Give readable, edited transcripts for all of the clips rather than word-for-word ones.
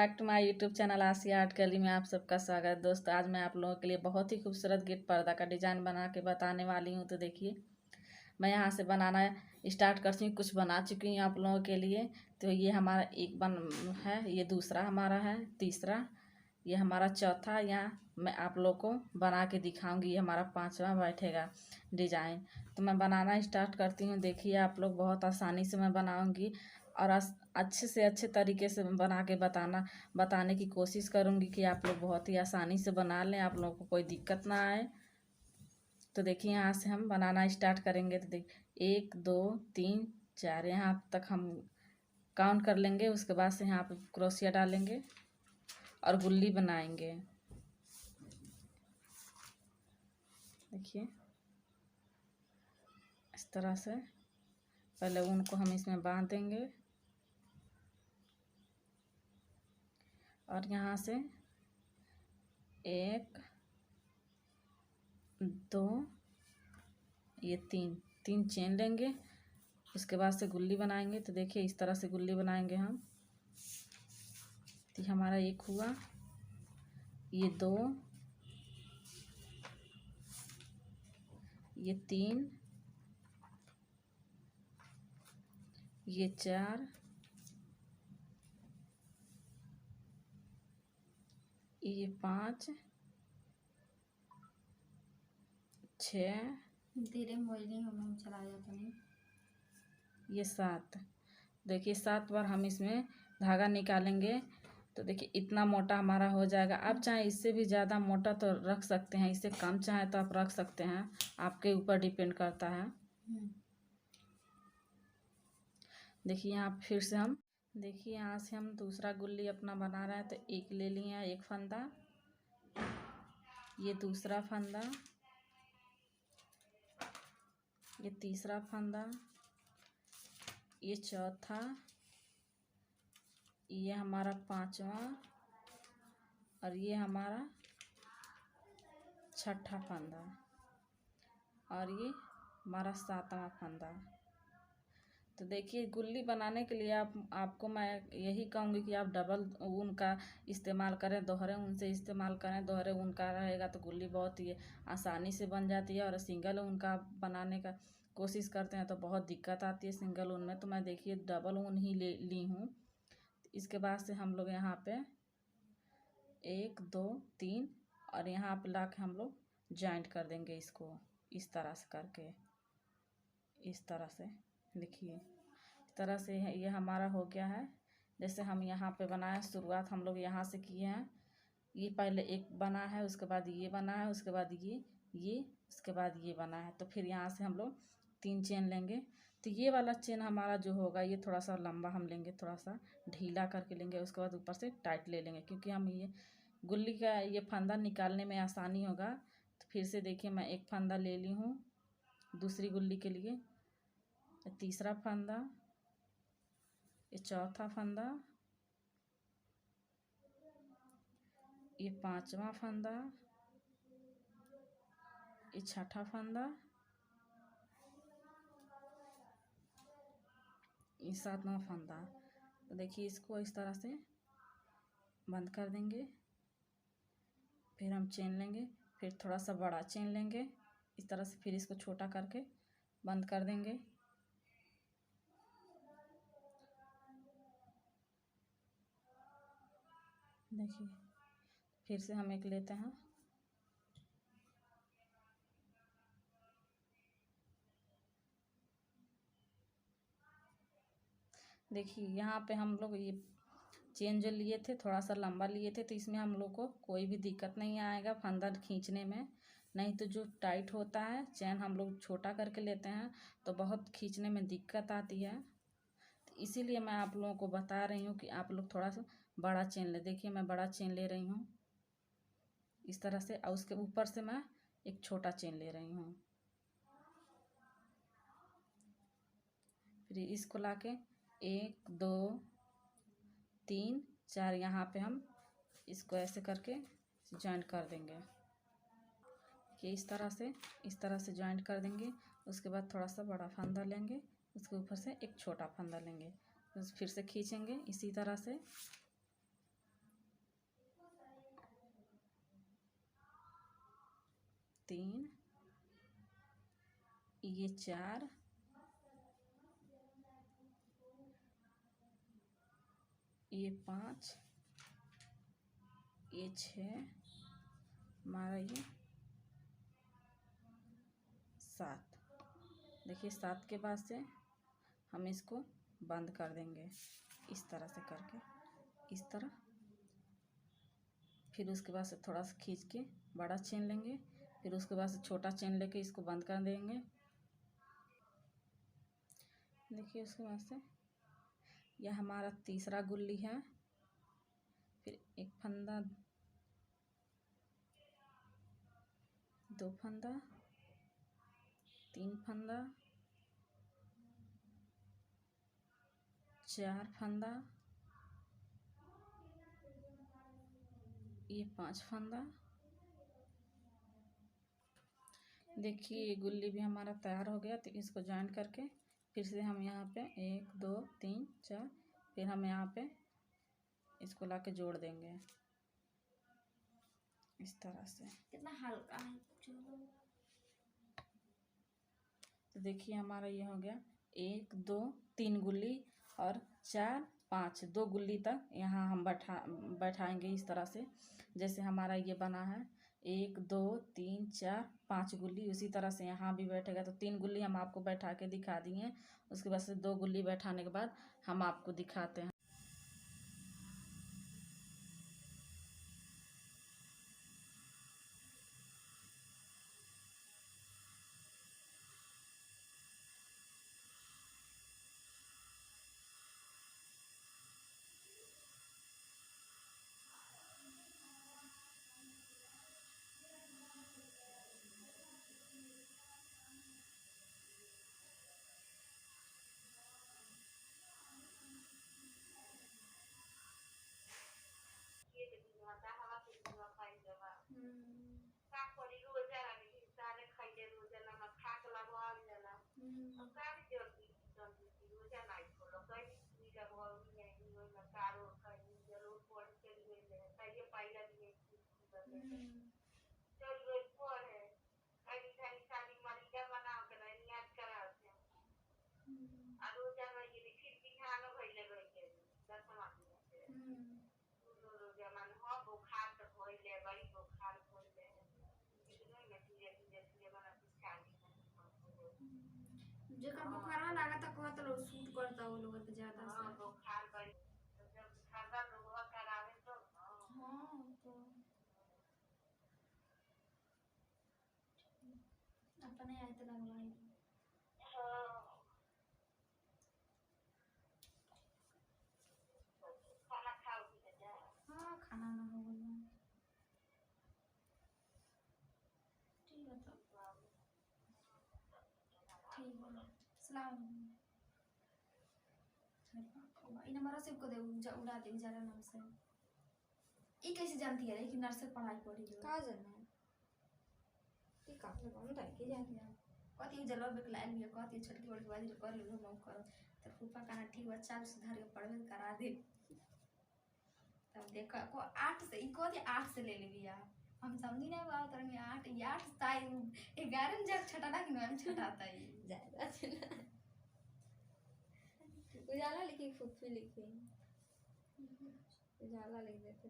Back to my YouTube channel Asiya art gallery में आप सबका स्वागत है। दोस्तों आज मैं आप लोगों के लिए बहुत ही खूबसूरत गिफ्ट पर्दा का डिज़ाइन बना के बताने वाली हूँ। तो देखिए मैं यहाँ से बनाना स्टार्ट करती हूँ। कुछ बना चुकी हूँ आप लोगों के लिए। तो ये हमारा एक बन है, ये दूसरा हमारा है, तीसरा, ये हमारा चौथा। यहाँ मैं आप लोग को बना के दिखाऊंगी। ये हमारा पांचवा बैठेगा डिज़ाइन। तो मैं बनाना स्टार्ट करती हूँ। देखिए आप लोग, बहुत आसानी से मैं बनाऊंगी और अच्छे से अच्छे तरीके से बना के बताने की कोशिश करूँगी कि आप लोग बहुत ही आसानी से बना लें, आप लोगों को कोई दिक्कत ना आए। तो देखिए यहाँ से हम बनाना स्टार्ट करेंगे। तो देखिए 1 2 3 4 यहाँ तक हम काउंट कर लेंगे। उसके बाद से यहाँ पे क्रोशिया डालेंगे और गुल्ली बनाएंगे। देखिए इस तरह से पहले ऊन को हम इसमें बांध देंगे और यहाँ से 1 2 ये तीन चेन लेंगे। उसके बाद से गुल्ली बनाएंगे। तो देखिए इस तरह से गुल्ली बनाएंगे हम। तो हमारा एक हुआ, ये 2, ये 3, ये 4, ये 5 6, धीरे मोजनी हम चला जाता नहीं, ये 7। देखिए 7 बार हम इसमें धागा निकालेंगे। तो देखिए इतना मोटा हमारा हो जाएगा। आप चाहे इससे भी ज़्यादा मोटा तो रख सकते हैं, इससे कम चाहे तो आप रख सकते हैं, आपके ऊपर डिपेंड करता है। देखिए यहाँ फिर से हम देखिए यहाँ से हम दूसरा गुल्ली अपना बना रहे हैं। तो एक ले लिए हैं, एक फंदा, ये दूसरा फंदा, ये तीसरा फंदा, ये चौथा, ये हमारा पांचवा और ये हमारा छठा फंदा और ये हमारा सातवां फंदा। तो देखिए गुल्ली बनाने के लिए आपको मैं यही कहूँगी कि आप डबल ऊन का इस्तेमाल करें, दोहरे ऊन से इस्तेमाल करें। दोहरे ऊन का रहेगा तो गुल्ली बहुत ही आसानी से बन जाती है। और सिंगल ऊन का बनाने का कोशिश करते हैं तो बहुत दिक्कत आती है सिंगल ऊन में। तो मैं देखिए डबल ऊन ही ली हूँ। इसके बाद से हम लोग यहाँ पे 1 2 3 और यहाँ पे ला के हम लोग जॉइंट कर देंगे इसको, इस तरह से करके, इस तरह से। देखिए इस तरह से ये हमारा हो गया है। जैसे हम यहाँ पे बनाए, शुरुआत हम लोग यहाँ से किए हैं। ये पहले एक बना है, उसके बाद ये बना है, उसके बाद ये उसके बाद ये बना है। तो फिर यहाँ से हम लोग 3 चेन लेंगे। तो ये वाला चेन हमारा जो होगा ये थोड़ा सा लंबा हम लेंगे, थोड़ा सा ढीला करके लेंगे। उसके बाद ऊपर से टाइट ले लेंगे, क्योंकि हम ये गुल्ली का ये फंदा निकालने में आसानी होगा। तो फिर से देखिए मैं एक फंदा ले ली हूँ दूसरी गुल्ली के लिए, तीसरा फंदा, ये चौथा फंदा, ये पांचवा फंदा, ये छठा फंदा, ये सातवां फंदा। तो देखिए इसको इस तरह से बंद कर देंगे। फिर हम चेन लेंगे, फिर थोड़ा सा बड़ा चेन लेंगे इस तरह से, फिर इसको छोटा करके बंद कर देंगे। देखिए फिर से हम एक लेते हैं। देखिए यहाँ पे हम लोग ये चेन जो लिए थे थोड़ा सा लंबा लिए थे, तो इसमें हम लोग को कोई भी दिक्कत नहीं आएगा फंदा खींचने में। नहीं तो जो टाइट होता है चेन हम लोग छोटा करके लेते हैं तो बहुत खींचने में दिक्कत आती है। तो इसीलिए मैं आप लोगों को बता रही हूँ कि आप लोग थोड़ा सा बड़ा चेन ले। देखिए मैं बड़ा चेन ले रही हूँ इस तरह से, और उसके ऊपर से मैं एक छोटा चेन ले रही हूँ। फिर इसको लाके 1 2 3 4 यहाँ पे हम इसको ऐसे करके जॉइंट कर देंगे कि इस तरह से जॉइंट कर देंगे। उसके बाद थोड़ा सा बड़ा फंदा लेंगे, उसके ऊपर से एक छोटा फंदा लेंगे, फिर से खींचेंगे इसी तरह से। 3, ये 4, ये 5, ये 6, हमारा ये 7। देखिए 7 के बाद से हम इसको बंद कर देंगे इस तरह से करके, इस तरह। फिर उसके बाद से थोड़ा सा खींच के बड़ा चेन लेंगे, फिर उसके बाद से छोटा चेन लेके इसको बंद कर देंगे। देखिए उसके बाद से यह हमारा तीसरा गुल्ली है। फिर एक फंदा, 2 फंदा, 3 फंदा, 4 फंदा, ये 5 फंदा। देखिए ये गुल्ली भी हमारा तैयार हो गया। तो इसको जॉइन करके फिर से हम यहाँ पे 1 2 3 4, फिर हम यहाँ पे इसको लाके जोड़ देंगे इस तरह से। कितना हल्का है। तो देखिए हमारा ये हो गया 1 2 3 गुल्ली और 4 5, 2 गुल्ली तक यहाँ हम बैठाएंगे इस तरह से। जैसे हमारा ये बना है 1 2 3 4 5 गुल्ली, उसी तरह से यहाँ भी बैठेगा। तो 3 गुल्ली हम आपको बैठा के दिखा दिए। उसके बाद से 2 गुल्ली बैठाने के बाद हम आपको दिखाते हैं। जेकर बुखारवा लागत कहत लोग सूट करता वो लोग के ज्यादा से। हाँ तो अपने आए तो लगवाई। हाँ खाना ना हो गया। ठीक है तो ठीक है। सलाम। इन हमारा सबको दे उड़ा दे जरा नाम से। ये कैसे जानती है कि नर्स पढ़ाई पढ़ी जो का जाना ये काम से कौन था कि जाती है कथी जलवा बेकला लिया कथी छटकी बड़ी बाजी कर लो हम करो तो फूफा कहना ठीक बच्चा सुधार के पढ़वे करा दे। तब देखा को 8 से ई कथी 8 से ले लेबी यार। हम समझी ना बात तर में 8 8 ताई 11 जग छटाना कि हम छटाता ही ज्यादा चला उजाला लिखी फुफी लिखी उजाला लिख देते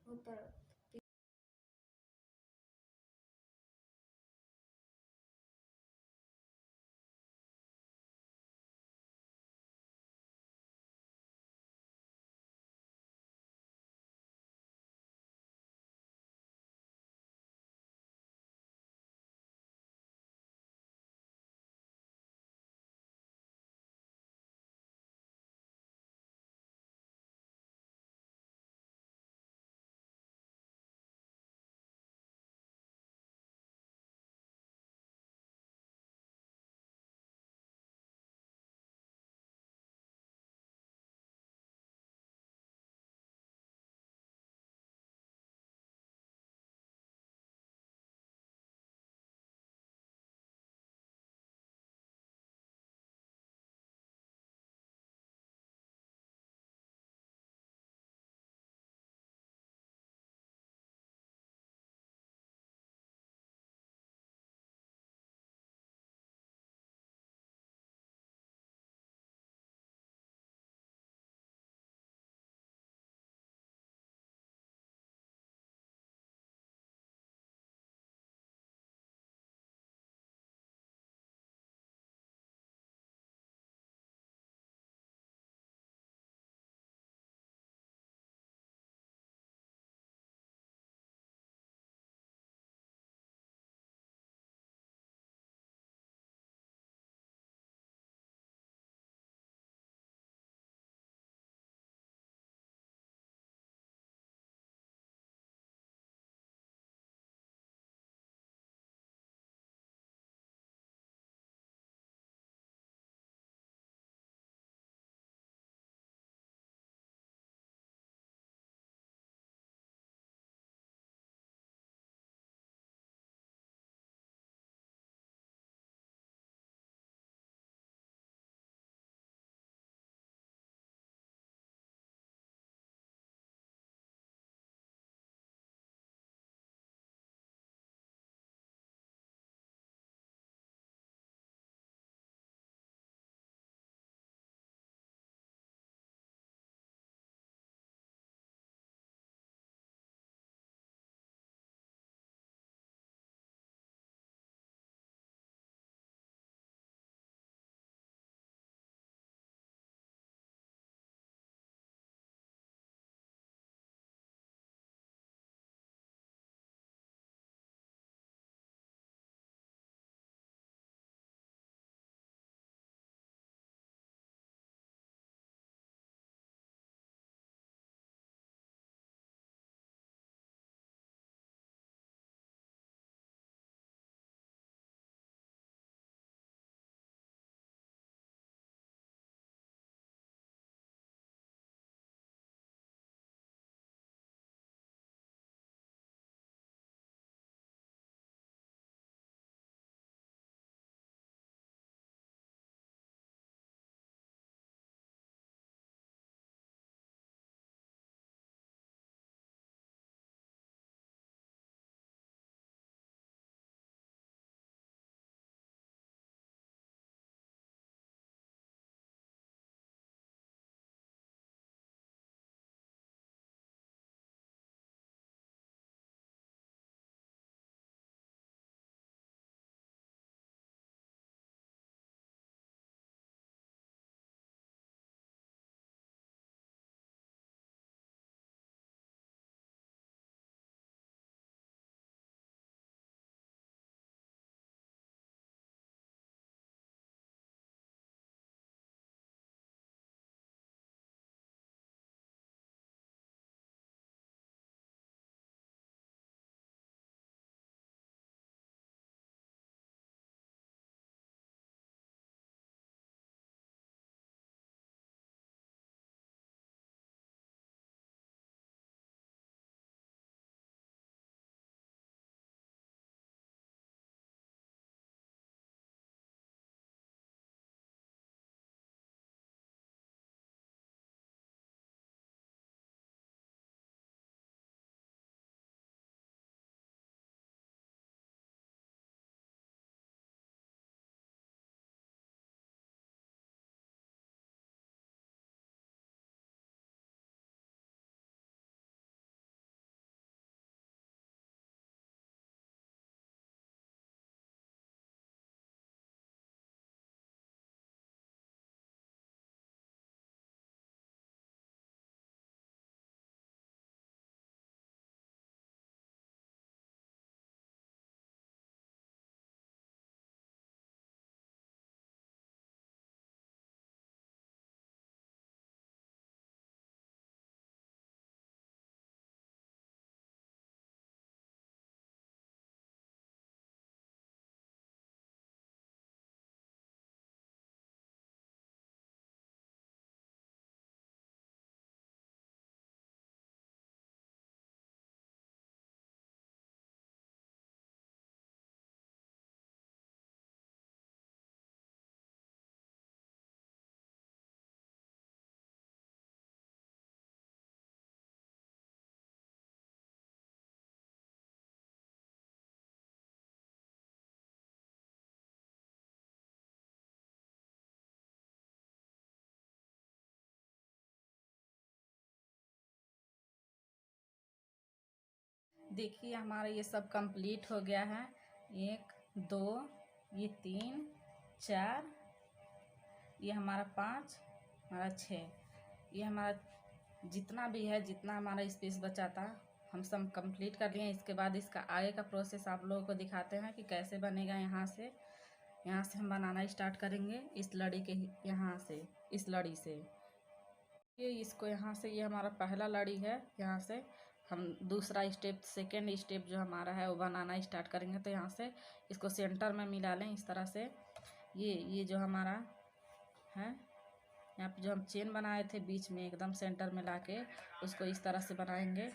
ऊपर देखिए हमारा ये सब कंप्लीट हो गया है। 1 2 ये 3 4 ये हमारा 5 हमारा 6 ये हमारा जितना भी है, जितना हमारा स्पेस बचा था हम सब कंप्लीट कर लिए। इसके बाद इसका आगे का प्रोसेस आप लोगों को दिखाते हैं कि कैसे बनेगा। यहाँ से हम बनाना स्टार्ट करेंगे इस लड़ी के, यहाँ से इस लड़ी से ये इसको यहाँ से, ये हमारा पहला लड़ी है। यहाँ से हम दूसरा स्टेप, सेकेंड स्टेप जो हमारा है वो बनाना स्टार्ट करेंगे। तो यहाँ से इसको सेंटर में मिला लें इस तरह से। ये जो हमारा है, यहाँ पे जो हम चेन बनाए थे बीच में एकदम सेंटर में लाके उसको इस तरह से बनाएंगे।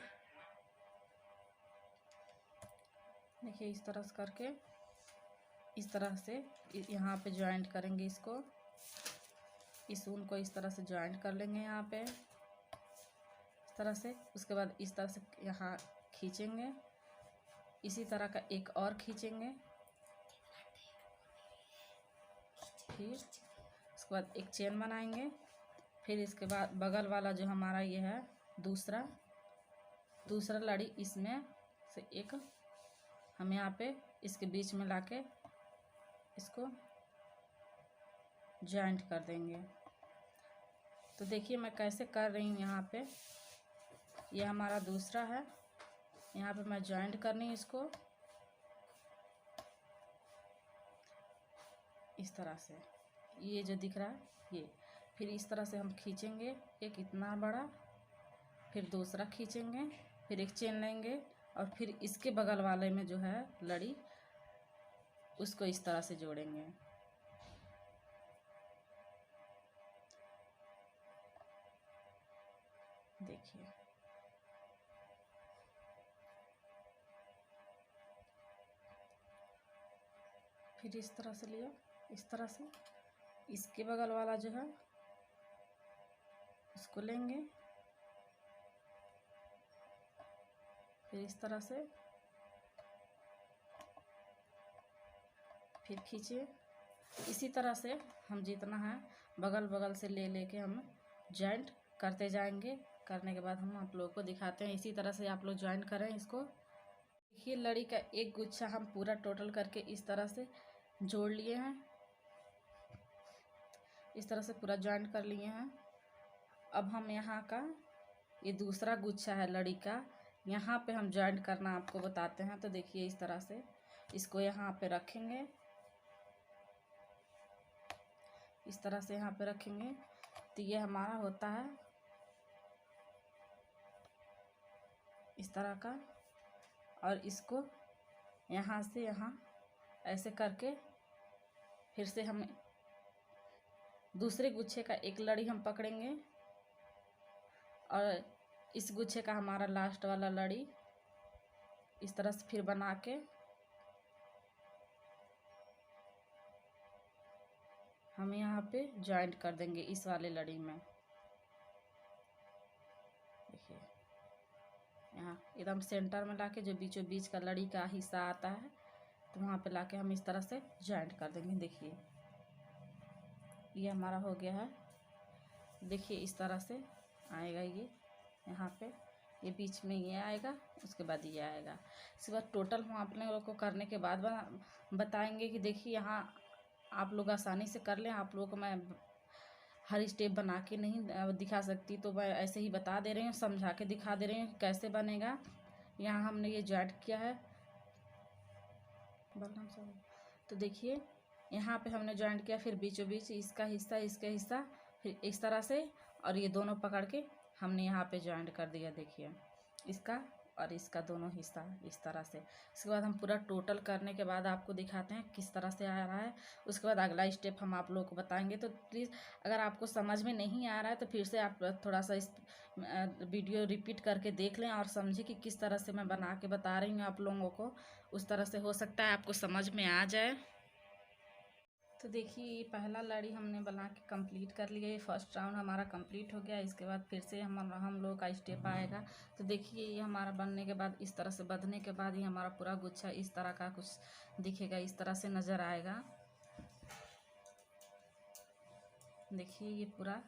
देखिए इस तरह से करके इस तरह से यहाँ पे ज्वाइंट करेंगे इसको, इस ऊन को इस तरह से ज्वाइंट कर लेंगे यहाँ पे इस तरह से। उसके बाद इस तरह से यहाँ खींचेंगे, इसी तरह का एक और खींचेंगे। फिर उसके बाद एक चेन बनाएंगे। फिर इसके बाद बगल वाला जो हमारा ये है दूसरा लड़ी, इसमें से एक हम यहाँ पे इसके बीच में लाके इसको ज्वाइंट कर देंगे। तो देखिए मैं कैसे कर रही हूँ। यहाँ पे ये हमारा दूसरा है, यहाँ पे मैं ज्वाइंट करनी है इसको इस तरह से, ये जो दिख रहा है ये। फिर इस तरह से हम खींचेंगे एक इतना बड़ा, फिर दूसरा खींचेंगे, फिर एक चेन लेंगे और फिर इसके बगल वाले में जो है लड़ी उसको इस तरह से जोड़ेंगे। देखिए फिर इस तरह से लिया, इस तरह से इसके बगल वाला जो है उसको लेंगे, फिर इस तरह से फिर खींचिए। इसी तरह से हम जितना है बगल बगल से ले लेके हम जॉइंट करते जाएंगे। करने के बाद हम आप लोगों को दिखाते हैं। इसी तरह से आप लोग ज्वाइन करें इसको। देखिए लड़ी का एक गुच्छा हम पूरा टोटल करके इस तरह से जोड़ लिए हैं, इस तरह से पूरा ज्वाइन कर लिए हैं। अब हम यहाँ का ये दूसरा गुच्छा है लड़ी का, यहाँ पे हम ज्वाइंट करना आपको बताते हैं। तो देखिए इस तरह से इसको यहाँ पे रखेंगे, इस तरह से यहाँ पे रखेंगे। तो ये हमारा होता है इस तरह का, और इसको यहाँ से यहाँ ऐसे करके फिर से हम दूसरे गुच्छे का एक लड़ी हम पकड़ेंगे और इस गुच्छे का हमारा लास्ट वाला लड़ी इस तरह से फिर बना के हम यहाँ पे ज्वाइंट कर देंगे इस वाले लड़ी में। देखिए यहाँ एकदम सेंटर में लाके जो बीचों बीच का लड़ी का हिस्सा आता है तो वहाँ पे लाके हम इस तरह से ज्वाइंट कर देंगे। देखिए ये हमारा हो गया है। देखिए इस तरह से आएगा ये, यहाँ पे ये बीच में ये आएगा, उसके बाद ये आएगा। इसके बाद टोटल हम अपने लोग को करने के बाद बताएंगे कि देखिए यहाँ आप लोग आसानी से कर लें। आप लोगों को मैं हर स्टेप बना के नहीं दिखा सकती, तो मैं ऐसे ही बता दे रही हूँ, समझा के दिखा दे रही हूँ कैसे बनेगा। यहाँ हमने ये ज्वाइंट किया है, तो देखिए यहाँ पे हमने ज्वाइंट किया, फिर बीचों बीच इसका हिस्सा फिर इस तरह से, और ये दोनों पकड़ के हमने यहाँ पे ज्वाइंट कर दिया। देखिए इसका और इसका दोनों हिस्सा इस तरह से। इसके बाद हम पूरा टोटल करने के बाद आपको दिखाते हैं किस तरह से आ रहा है। उसके बाद अगला स्टेप हम आप लोगों को बताएंगे। तो प्लीज़ अगर आपको समझ में नहीं आ रहा है तो फिर से आप थोड़ा सा इस वीडियो रिपीट करके देख लें और समझें कि किस तरह से मैं बना के बता रही हूँ आप लोगों को। उस तरह से हो सकता है आपको समझ में आ जाए। तो देखिए ये पहला लड़ी हमने बना के कंप्लीट कर लिया। ये फर्स्ट राउंड हमारा कंप्लीट हो गया। इसके बाद फिर से हम लोग का स्टेप आएगा। तो देखिए ये हमारा बनने के बाद इस तरह से बंधने के बाद ये हमारा पूरा गुच्छा इस तरह का कुछ दिखेगा, इस तरह से नज़र आएगा। देखिए ये पूरा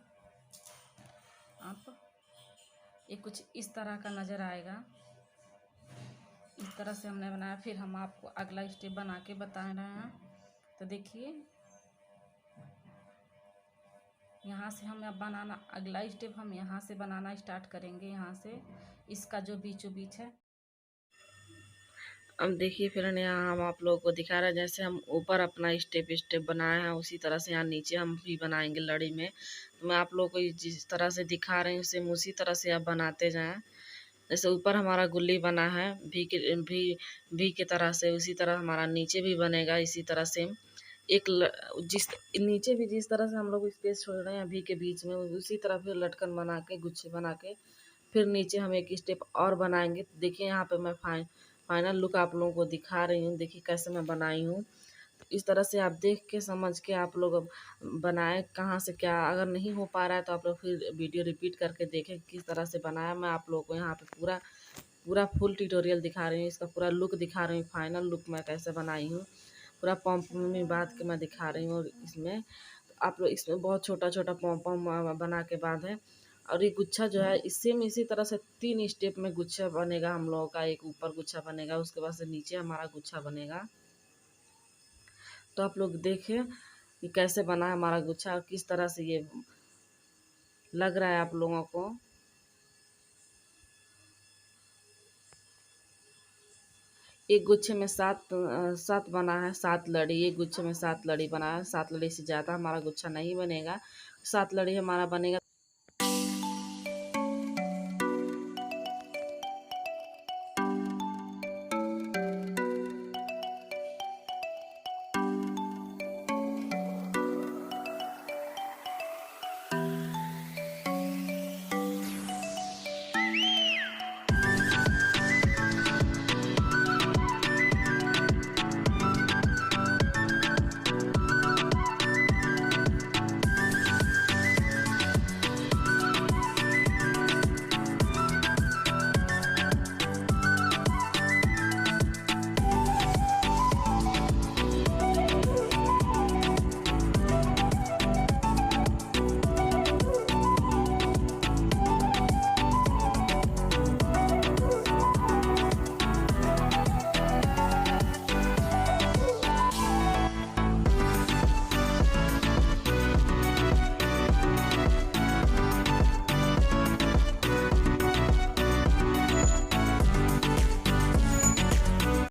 आप ये कुछ इस तरह का नज़र आएगा। इस तरह से हमने बनाया। फिर हम आपको अगला स्टेप बना के बता रहे हैं। तो देखिए यहाँ से हम अब बनाना, अगला स्टेप हम यहाँ से बनाना स्टार्ट करेंगे। यहाँ से इसका जो बीचों बीच है। अब देखिए फ्रेंड, यहाँ हम आप लोगों को दिखा रहे हैं जैसे हम ऊपर अपना स्टेप स्टेप बनाए हैं उसी तरह से यहाँ नीचे हम भी बनाएंगे लड़ी में। तो मैं आप लोगों को जिस तरह से दिखा रही हूँ सेम उसी तरह से आप बनाते जाएं। जैसे ऊपर हमारा गुल्ली बना है भी की तरह से, उसी तरह हमारा नीचे भी बनेगा इसी तरह से। जिस नीचे भी जिस तरह से हम लोग स्पेस छोड़ रहे हैं भी के बीच में, उसी तरह फिर लटकन बना के गुच्छे बना के फिर नीचे हम एक स्टेप और बनाएंगे। तो देखिए यहाँ पे मैं फाइनल लुक आप लोगों को दिखा रही हूँ। देखिए कैसे मैं बनाई हूँ। तो इस तरह से आप देख के समझ के आप लोग बनाए कहाँ से क्या। अगर नहीं हो पा रहा है तो आप लोग फिर वीडियो रिपीट करके देखें किस तरह से बनाया। मैं आप लोगों को यहाँ पे पूरा फुल ट्यूटोरियल दिखा रही हूँ, इसका पूरा लुक दिखा रही हूँ, फाइनल लुक मैं कैसे बनाई हूँ पूरा पॉम में बांध के मैं दिखा रही हूँ। और इसमें आप लोग इसमें बहुत छोटा छोटा पॉम बना के बांधे। और ये गुच्छा जो है इसी तरह से 3 स्टेप में गुच्छा बनेगा हम लोगों का। एक ऊपर गुच्छा बनेगा, उसके बाद से नीचे हमारा गुच्छा बनेगा। तो आप लोग देखें कि कैसे बना है हमारा गुच्छा और किस तरह से ये लग रहा है आप लोगों को। एक गुच्छे में 7 बना है, 7 लड़ी। एक गुच्छे में 7 लड़ी बना है। 7 लड़ी से ज़्यादा हमारा गुच्छा नहीं बनेगा। 7 लड़ी हमारा बनेगा।